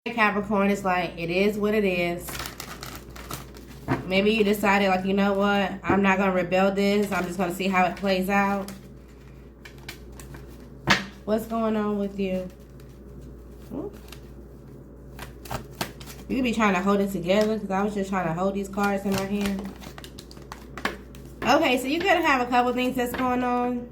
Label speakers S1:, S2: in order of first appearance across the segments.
S1: Capricorn, is like, it is what it is. Maybe you decided, like, you know what? I'm not going to rebel this. I'm just going to see how it plays out. What's going on with you? Ooh. You could be trying to hold it together because I was just trying to hold these cards in my hand. Okay, so you're going to have a couple things that's going on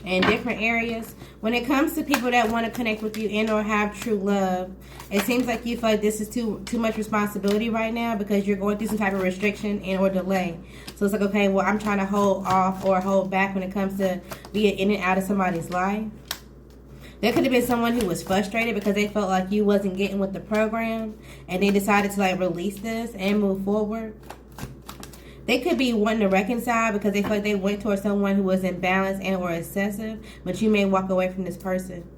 S1: in different areas. When it comes to people that want to connect with you and or have true love, it seems like you feel like this is too much responsibility right now because you're going through some type of restriction and or delay. So it's like, okay, well, I'm trying to hold off or hold back when it comes to being in and out of somebody's life. There could have been someone who was frustrated because they felt like you wasn't getting with the program and they decided to like release this and move forward. They could be wanting to reconcile because they feel like they went towards someone who was imbalanced and or excessive, but you may walk away from this person.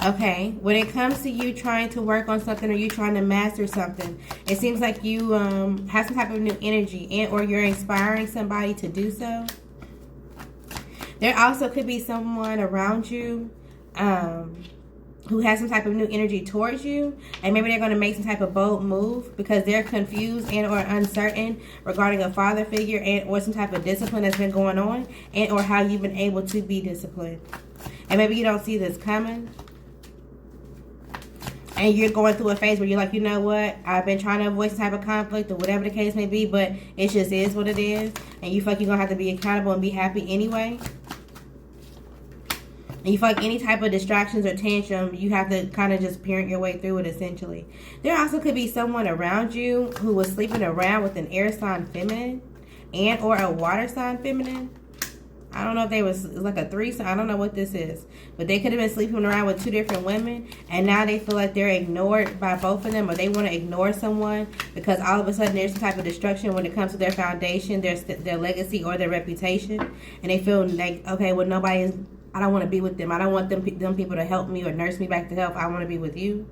S1: Okay, when it comes to you trying to work on something or you trying to master something, it seems like you have some type of new energy and or you're inspiring somebody to do so. There also could be someone around you who has some type of new energy towards you, and maybe they're going to make some type of bold move because they're confused and or uncertain regarding a father figure and or some type of discipline that's been going on and or how you've been able to be disciplined. And maybe you don't see this coming and you're going through a phase where you're like, you know what, I've been trying to avoid some type of conflict or whatever the case may be, but it just is what it is, and you feel like you're going to have to be accountable and be happy anyway. And you feel like any type of distractions or tantrum, you have to kind of just parent your way through it, essentially. There also could be someone around you who was sleeping around with an air sign feminine and or a water sign feminine. I don't know if they was like a threesome. I don't know what this is. But they could have been sleeping around with two different women, and now they feel like they're ignored by both of them, or they want to ignore someone because all of a sudden there's some type of destruction when it comes to their foundation, their legacy, or their reputation. And they feel like, okay, well, I don't want to be with them. I don't want them people to help me or nurse me back to health. I want to be with you.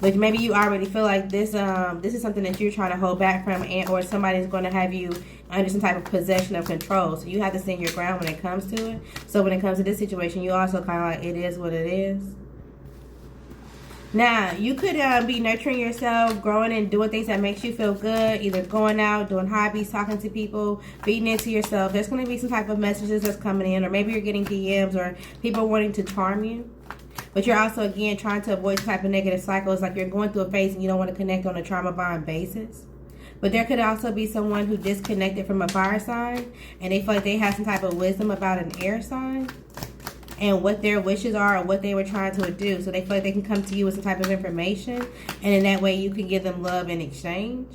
S1: But maybe you already feel like this is something that you're trying to hold back from, and or somebody's going to have you under some type of possession of control. So you have to stand your ground when it comes to it. So when it comes to this situation, you also kind of like, it is what it is. Now, you could be nurturing yourself, growing and doing things that makes you feel good, either going out, doing hobbies, talking to people, feeding into yourself. There's going to be some type of messages that's coming in, or maybe you're getting DMs or people wanting to charm you. But you're also, again, trying to avoid some type of negative cycles, like you're going through a phase and you don't want to connect on a trauma bond basis. But there could also be someone who disconnected from a fire sign, and they feel like they have some type of wisdom about an air sign and what their wishes are or what they were trying to do. So they feel like they can come to you with some type of information, and in that way you can give them love in exchange.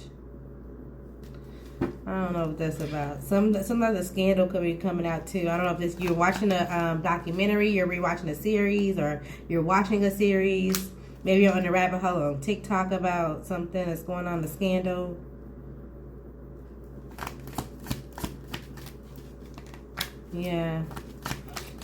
S1: I don't know what that's about. Some other scandal could be coming out too. I don't know if this, you're watching a documentary, you're rewatching a series, or you're watching a series. Maybe you're on the rabbit hole on TikTok about something that's going on, the scandal. Yeah.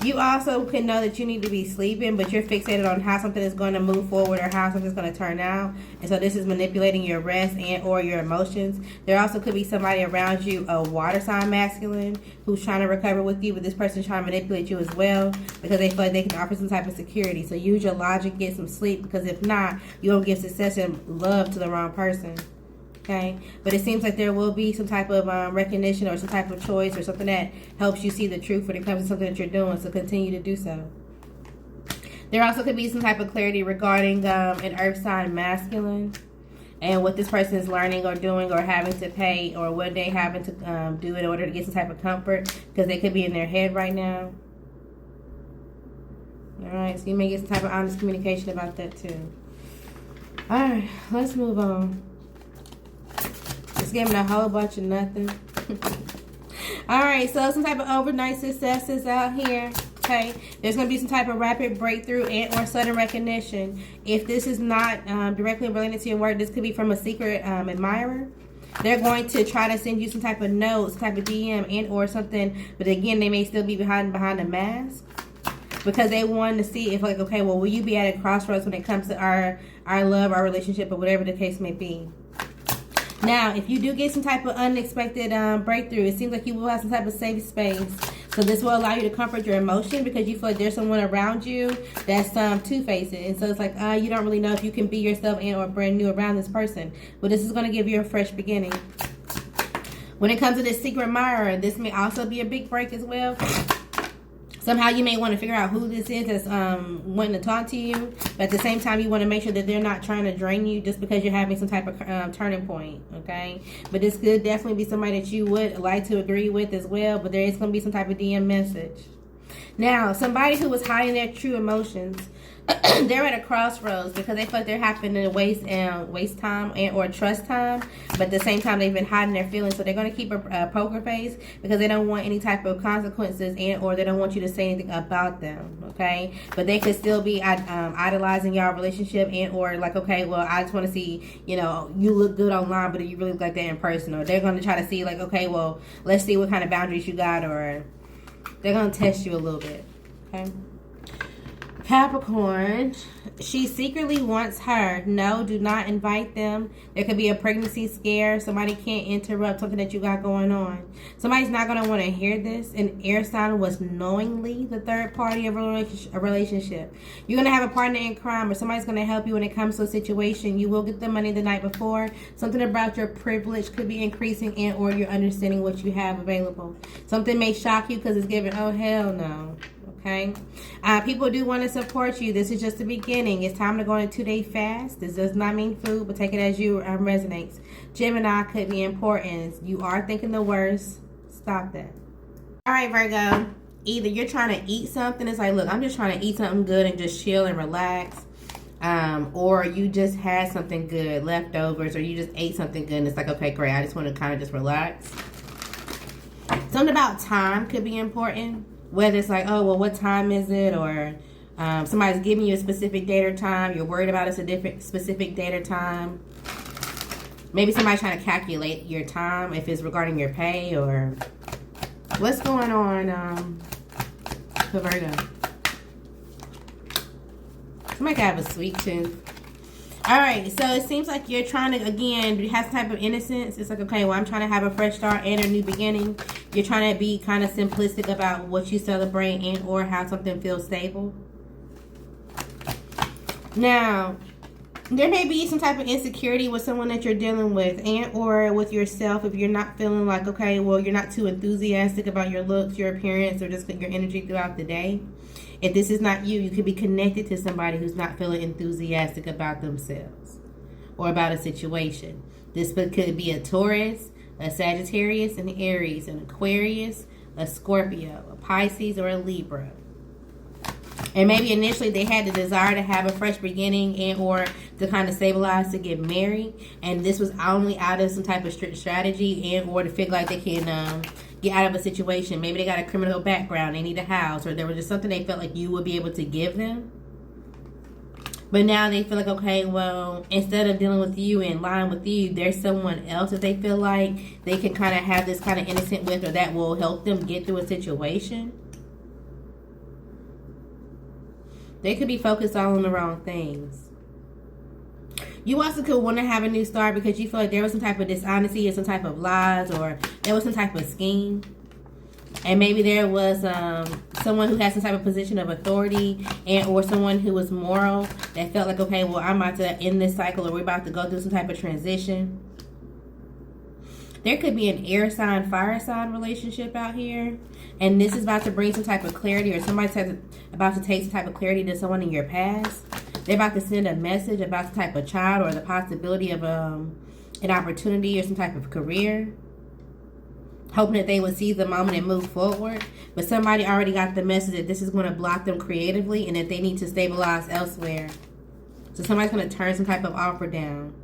S1: You also can know that you need to be sleeping, but you're fixated on how something is going to move forward or how something's going to turn out. And so this is manipulating your rest and or your emotions. There also could be somebody around you, a water sign masculine, who's trying to recover with you, but this person's trying to manipulate you as well because they feel like they can offer some type of security. So use your logic, get some sleep, because if not, you'll give success and love to the wrong person. Okay, but it seems like there will be some type of recognition or some type of choice or something that helps you see the truth when it comes to something that you're doing, so continue to do so. There also could be some type of clarity regarding an earth sign masculine and what this person is learning or doing or having to pay or what they having to do in order to get some type of comfort, because they could be in their head right now. Alright, so you may get some type of honest communication about that too. Alright, let's move on. It's giving a whole bunch of nothing. Alright, so some type of overnight successes out here. Okay, there's going to be some type of rapid breakthrough and or sudden recognition. If this is not directly related to your work, this could be from a secret admirer. They're going to try to send you some type of notes, type of DM and or something. But again, they may still be behind a mask, because they want to see if, like, okay, well, will you be at a crossroads when it comes to our love, our relationship, or whatever the case may be. Now, if you do get some type of unexpected breakthrough, it seems like you will have some type of safe space. So this will allow you to comfort your emotion because you feel like there's someone around you that's two-faced. And so it's like, you don't really know if you can be yourself and or brand new around this person. But this is going to give you a fresh beginning. When it comes to this secret admirer, this may also be a big break as well. Somehow you may want to figure out who this is that's wanting to talk to you. But at the same time, you want to make sure that they're not trying to drain you just because you're having some type of turning point, okay? But this could definitely be somebody that you would like to agree with as well. But there is going to be some type of DM message. Now, somebody who was hiding their true emotions, they're at a crossroads because they feel like they're having to waste time and or trust time, but at the same time they've been hiding their feelings. So they're going to keep a poker face because they don't want any type of consequences and or they don't want you to say anything about them, okay? But they could still be idolizing y'all relationship and or like, okay, well, I just want to see, you know, you look good online, but do you really look like that in person? Or they're going to try to see like, okay, well, let's see what kind of boundaries you got, or they're going to test you a little bit, okay? Capricorn, she secretly wants her. No, do not invite them. There could be a pregnancy scare. Somebody can't interrupt something that you got going on. Somebody's not going to want to hear this. An air sign was knowingly the third party of a relationship. You're going to have a partner in crime or somebody's going to help you when it comes to a situation. You will get the money the night before. Something about your privilege could be increasing and or you're understanding what you have available. Something may shock you because it's given, oh, hell no. Okay, people do want to support you. This is just the beginning. It's time to go on a 2-day fast. This does not mean food, but take it as you resonates. Gemini could be important. You are thinking the worst. Stop that. All right, Virgo. Either you're trying to eat something. It's like, look, I'm just trying to eat something good and just chill and relax. Or you just had something good, leftovers, or you just ate something good and it's like, okay, great. I just want to kind of just relax. Something about time could be important. Whether it's like, oh, well, what time is it? Or somebody's giving you a specific date or time. You're worried about it's a different specific date or time. Maybe somebody's trying to calculate your time if it's regarding your pay or what's going on for Virgo. Somebody could have a sweet tooth. All right, so it seems like you're trying to, again, have some type of innocence. It's like, okay, well, I'm trying to have a fresh start and a new beginning. You're trying to be kind of simplistic about what you celebrate and or how something feels stable. Now, there may be some type of insecurity with someone that you're dealing with and or with yourself if you're not feeling like, okay, well, you're not too enthusiastic about your looks, your appearance, or just your energy throughout the day. If this is not you, you could be connected to somebody who's not feeling enthusiastic about themselves or about a situation. This could be a Taurus, a Sagittarius, an Aries, an Aquarius, a Scorpio, a Pisces, or a Libra. And maybe initially they had the desire to have a fresh beginning and or to kind of stabilize to get married. And this was only out of some type of strict strategy and or to feel like they can get out of a situation. Maybe they got a criminal background, they need a house, or there was just something they felt like you would be able to give them. But now they feel like, okay, well, instead of dealing with you and lying with you, there's someone else that they feel like they can kind of have this kind of innocent with or that will help them get through a situation. They could be focused all on the wrong things. You also could want to have a new start because you feel like there was some type of dishonesty or some type of lies or there was some type of scheme. And maybe there was someone who had some type of position of authority and or someone who was moral that felt like, okay, well, I'm about to end this cycle or we're about to go through some type of transition. There could be an air sign, fire sign relationship out here. And this is about to bring some type of clarity or somebody's about to take some type of clarity to someone in your past. They're about to send a message about the type of child or the possibility of an opportunity or some type of career. Hoping that they would seize the moment and move forward. But somebody already got the message that this is going to block them creatively and that they need to stabilize elsewhere. So somebody's going to turn some type of offer down.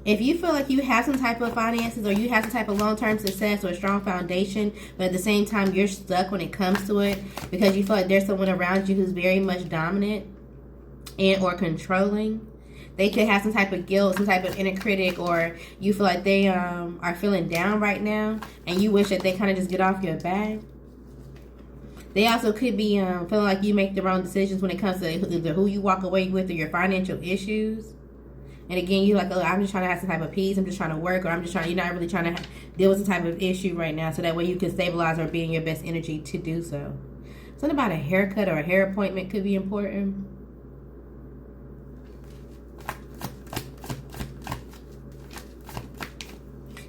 S1: If you feel like you have some type of finances or you have some type of long-term success or a strong foundation, but at the same time you're stuck when it comes to it because you feel like there's someone around you who's very much dominant and or controlling, they could have some type of guilt, some type of inner critic, or you feel like they are feeling down right now and you wish that they kind of just get off your back. They also could be feeling like you make the wrong decisions when it comes to either who you walk away with or your financial issues. And again, you're like, oh, I'm just trying to have some type of peace. I'm just trying to work, or you're not really trying to deal with some type of issue right now. So that way you can stabilize or be in your best energy to do so. Something about a haircut or a hair appointment could be important.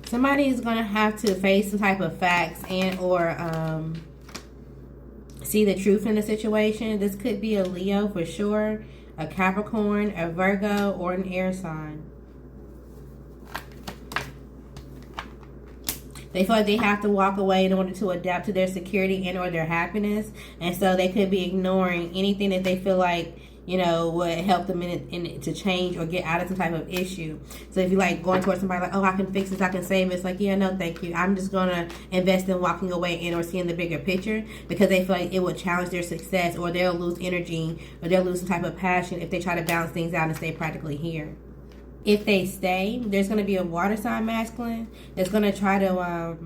S1: Somebody is going to have to face some type of facts and or see the truth in the situation. This could be a Leo for sure, a Capricorn, a Virgo, or an air sign. They feel like they have to walk away in order to adapt to their security and or their happiness. And so they could be ignoring anything that they feel like, you know, would help them in to change or get out of some type of issue. So if you like going towards somebody like, oh, I can fix this, I can save it. It's like, yeah, no, thank you. I'm just going to invest in walking away and or seeing the bigger picture, because they feel like it will challenge their success, or they'll lose energy, or they'll lose some type of passion if they try to balance things out and stay practically here. If they stay, there's going to be a water sign masculine that's going to try to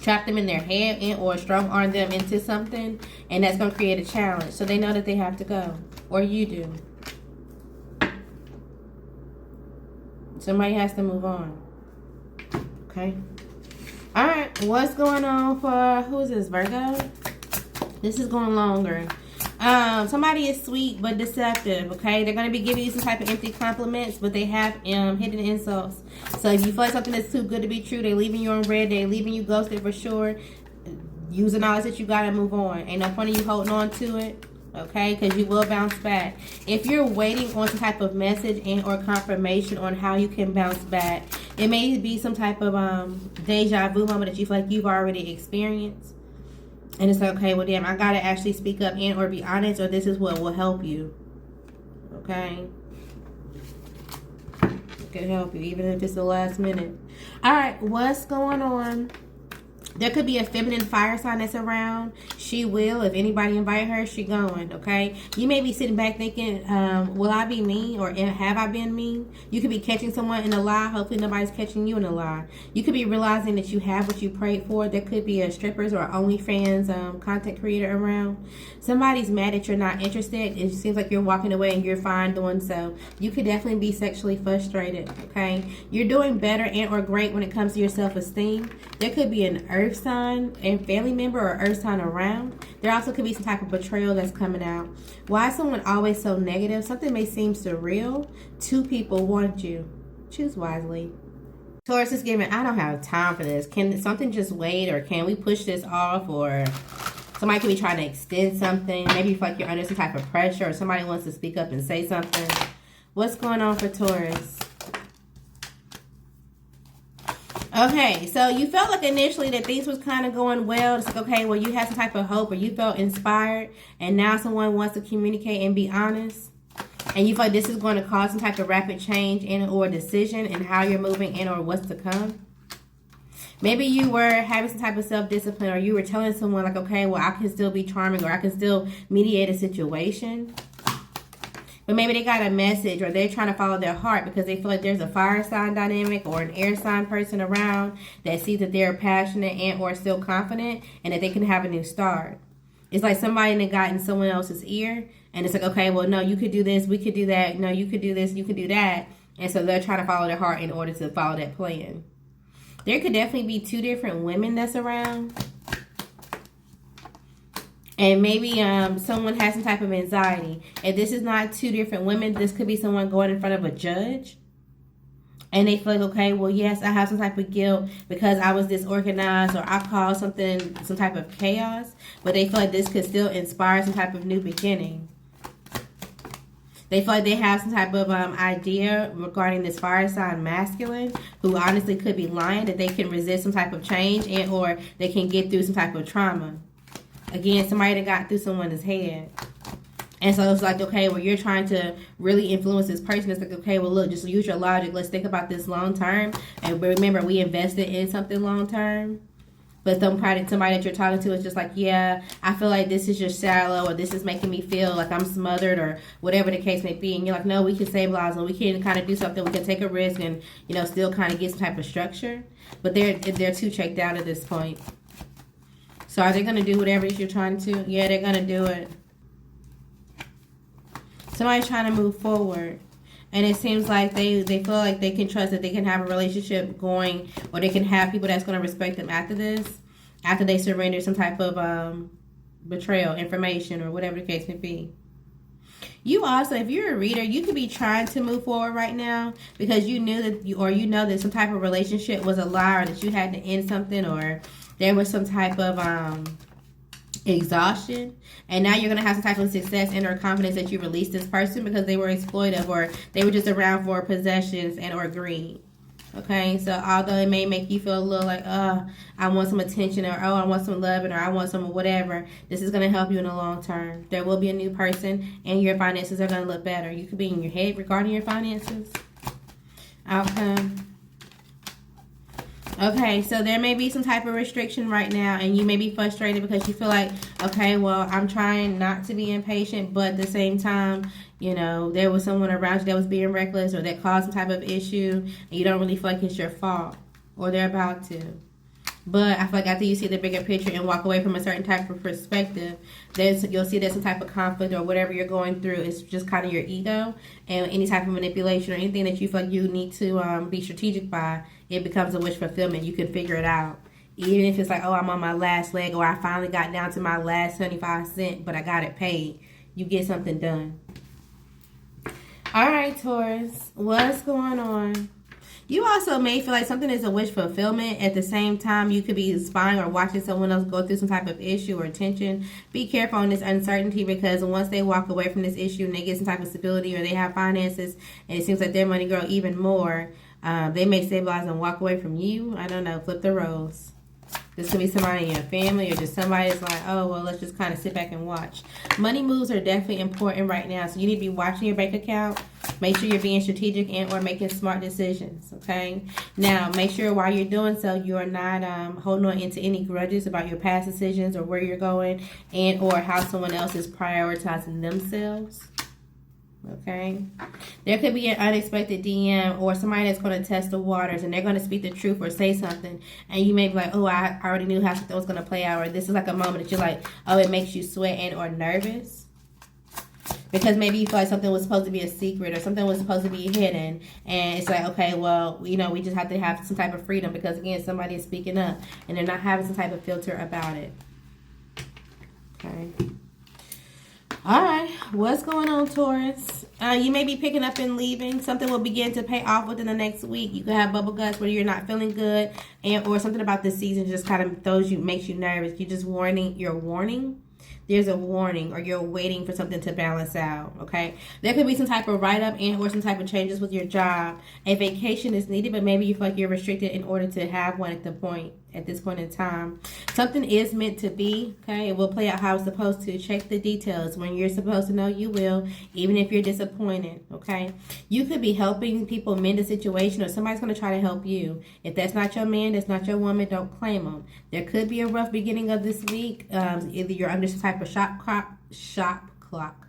S1: trap them in their head and or strong arm them into something, and that's going to create a challenge. So they know that they have to go, or you do. Somebody has to move on. Okay. All right. What's going on for, who is this, Virgo? This is going longer. Somebody is sweet but deceptive, okay? They're going to be giving you some type of empty compliments, but they have hidden insults. So if you feel like something that's too good to be true, they're leaving you on red, they're leaving you ghosted for sure. Use the knowledge that you got to move on. Ain't no point in you holding on to it, okay? Because you will bounce back. If you're waiting on some type of message and or confirmation on how you can bounce back, it may be some type of deja vu moment that you feel like you've already experienced. And it's like, okay, well, damn, I got to actually speak up and or be honest, or this is what will help you. Okay? It can help you, even if it's the last minute. All right, what's going on? There could be a feminine fire sign that's around. She will. If anybody invite her, she going, okay? You may be sitting back thinking, will I be mean, or have I been mean? You could be catching someone in a lie. Hopefully nobody's catching you in a lie. You could be realizing that you have what you prayed for. There could be a strippers or OnlyFans content creator around. Somebody's mad that you're not interested. It seems like you're walking away and you're fine doing so. You could definitely be sexually frustrated, okay? You're doing better and or great when it comes to your self-esteem. There could be an earth sign and family member or earth sign around. There also could be some type of betrayal that's coming out. Why is someone always so negative? Something may seem surreal. Two people want you. Choose wisely. Taurus is giving, I don't have time for this. Can something just wait, or can we push this off? Or somebody could be trying to extend something. Maybe you feel like you're under some type of pressure, or somebody wants to speak up and say something. What's going on for Taurus? Okay, so you felt like initially that things was kind of going well. It's like, okay, well, you had some type of hope, or you felt inspired, and now someone wants to communicate and be honest. And you feel like this is going to cause some type of rapid change and or decision in how you're moving and or what's to come. Maybe you were having some type of self-discipline, or you were telling someone like, okay, well, I can still be charming, or I can still mediate a situation. But maybe they got a message, or they're trying to follow their heart because they feel like there's a fire sign dynamic or an air sign person around that sees that they're passionate and or still confident, and that they can have a new start. It's like somebody that got in someone else's ear, and it's like, okay, well, no, you could do this, we could do that. No, you could do this, you could do that. And so they're trying to follow their heart in order to follow that plan. There could definitely be two different women that's around. And maybe someone has some type of anxiety. If this is not two different women, this could be someone going in front of a judge. And they feel like, okay, well, yes, I have some type of guilt because I was disorganized, or I caused something, some type of chaos. But they feel like this could still inspire some type of new beginning. They feel like they have some type of idea regarding this fire sign masculine, who honestly could be lying, that they can resist some type of change and or they can get through some type of trauma. Again, somebody that got through someone's head. And so it's like, okay, well, you're trying to really influence this person. It's like, okay, well, look, just use your logic. Let's think about this long term. And remember, we invested in something long term. But somebody that you're talking to is just like, yeah, I feel like this is just shallow, or this is making me feel like I'm smothered, or whatever the case may be. And you're like, no, we can stabilize, and we can kind of do something. We can take a risk and, you know, still kind of get some type of structure. But they're too checked out at this point. So are they going to do whatever you're trying to? Yeah, they're going to do it. Somebody's trying to move forward. And it seems like they feel like they can trust that they can have a relationship going, or they can have people that's going to respect them after this, after they surrender some type of betrayal, information, or whatever the case may be. You also, if you're a reader, you could be trying to move forward right now because you knew that you know that some type of relationship was a lie, or that you had to end something, or there was some type of exhaustion, and now you're going to have some type of success and or confidence that you released this person because they were exploitive, or they were just around for possessions and or greed. Okay, so although it may make you feel a little like, I want some attention, or I want some loving, or I want some whatever, this is going to help you in the long term. There will be a new person, and your finances are going to look better. You could be in your head regarding your finances. Outcome. Okay, so there may be some type of restriction right now, and you may be frustrated because you feel like, okay, well, I'm trying not to be impatient, but at the same time, you know, there was someone around you that was being reckless, or that caused some type of issue, and you don't really feel like it's your fault, or they're about to. But I feel like after you see the bigger picture and walk away from a certain type of perspective, you'll see there's some type of conflict, or whatever you're going through is just kind of your ego, and any type of manipulation or anything that you feel like you need to be strategic by, it becomes a wish fulfillment. You can figure it out. Even if it's like, oh, I'm on my last leg, or I finally got down to my last 75 cents, but I got it paid. You get something done. All right, Taurus, what's going on? You also may feel like something is a wish fulfillment. At the same time, you could be spying or watching someone else go through some type of issue or tension. Be careful on this uncertainty, because once they walk away from this issue and they get some type of stability, or they have finances and it seems like their money grow even more, they may stabilize and walk away from you. I don't know. Flip the roles. This could be somebody in your family, or just somebody that's like, oh, well, let's just kind of sit back and watch. Money moves are definitely important right now. So you need to be watching your bank account. Make sure you're being strategic and or making smart decisions, okay? Now, make sure while you're doing so, you are not holding on into any grudges about your past decisions, or where you're going, and or how someone else is prioritizing themselves. Okay, there could be an unexpected DM, or somebody that's going to test the waters, and they're going to speak the truth or say something, and you may be like, oh, I already knew how something was going to play out, or this is like a moment that you're like, oh, it makes you sweat and or nervous, because maybe you feel like something was supposed to be a secret, or something was supposed to be hidden, and it's like, okay, well, you know, we just have to have some type of freedom, because again, somebody is speaking up and they're not having some type of filter about it. Okay. All right, what's going on, Taurus? You may be picking up and leaving. Something will begin to pay off within the next week. You could have bubble guts where you're not feeling good, and or something about this season just kind of makes you nervous. You're just warning. There's a warning, or you're waiting for something to balance out, okay? There could be some type of write-up and or some type of changes with your job. A vacation is needed, but maybe you feel like you're restricted in order to have one at this point in time. Something is meant to be, okay? It will play out how it's supposed to. Check the details. When you're supposed to know, you will, even if you're disappointed, okay? You could be helping people mend a situation, or somebody's going to try to help you. If that's not your man, that's not your woman, don't claim them. There could be a rough beginning of this week. Either you're under some type of shop clock.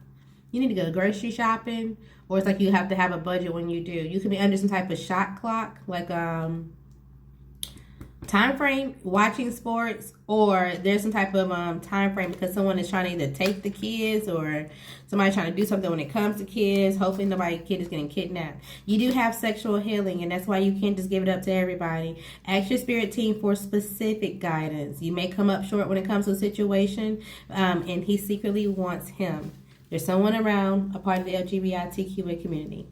S1: You need to go grocery shopping, or it's like you have to have a budget when you do. You could be under some type of shot clock, like time frame, watching sports, or there's some type of time frame because someone is trying to either take the kids, or somebody trying to do something when it comes to kids. Hopefully kid is getting kidnapped. You do have sexual healing, and that's why you can't just give it up to everybody. Ask your spirit team for specific guidance. You may come up short when it comes to a situation, and he secretly wants him. There's someone around, a part of the LGBTQA community.